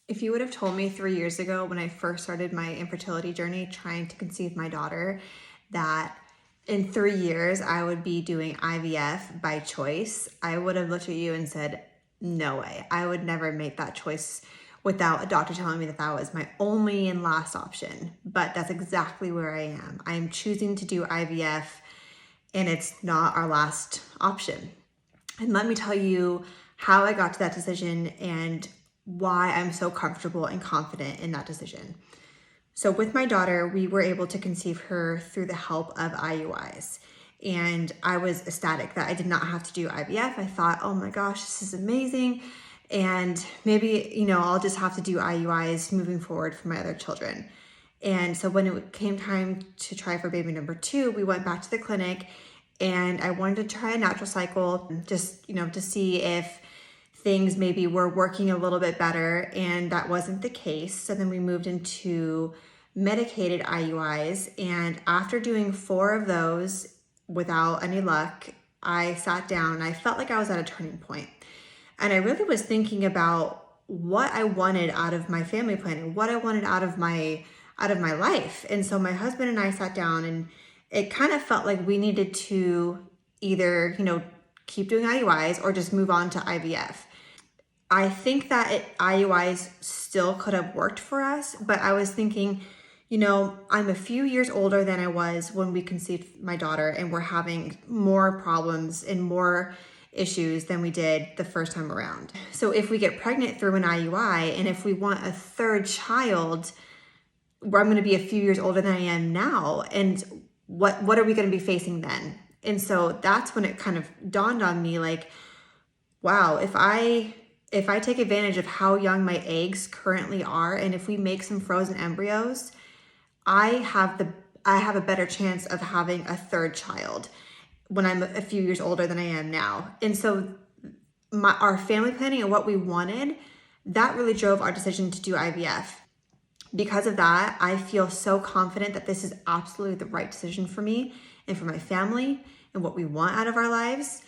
If you would have told me 3 years ago when I first started my infertility journey trying to conceive my daughter that in 3 years I would be doing IVF by choice, I would have looked at you and said, no way. I would never make that choice without a doctor telling me that that was my only and last option. But that's exactly where I am. I'm choosing to do IVF and it's not our last option. And let me tell you how I got to that decision and why I'm so comfortable and confident in that decision. So with my daughter, we were able to conceive her through the help of IUIs. And I was ecstatic that I did not have to do IVF. I thought, oh my gosh, this is amazing. And maybe, I'll just have to do IUIs moving forward for my other children. And so when it came time to try for baby number 2, we went back to the clinic and I wanted to try a natural cycle just, to see if things maybe were working a little bit better, and that wasn't the case. So then we moved into medicated IUIs, and after doing 4 of those without any luck, I sat down and I felt like I was at a turning point. And I really was thinking about what I wanted out of my family planning, what I wanted out of my life. And so my husband and I sat down, and it kind of felt like we needed to either, keep doing IUIs or just move on to IVF. I think that IUIs still could have worked for us, but I was thinking, I'm a few years older than I was when we conceived my daughter, and we're having more problems and more issues than we did the first time around. So if we get pregnant through an IUI, and if we want a 3rd child, where I'm going to be a few years older than I am now, and what are we going to be facing then? And so that's when it kind of dawned on me, like, wow, if I take advantage of how young my eggs currently are, and if we make some frozen embryos, I have a better chance of having a 3rd child when I'm a few years older than I am now. And so our family planning and what we wanted, that really drove our decision to do IVF. Because of that, I feel so confident that this is absolutely the right decision for me and for my family and what we want out of our lives.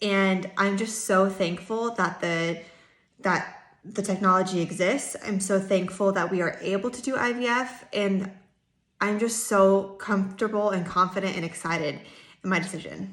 And I'm just so thankful that the technology exists. I'm so thankful that we are able to do IVF, and I'm just so comfortable and confident and excited in my decision.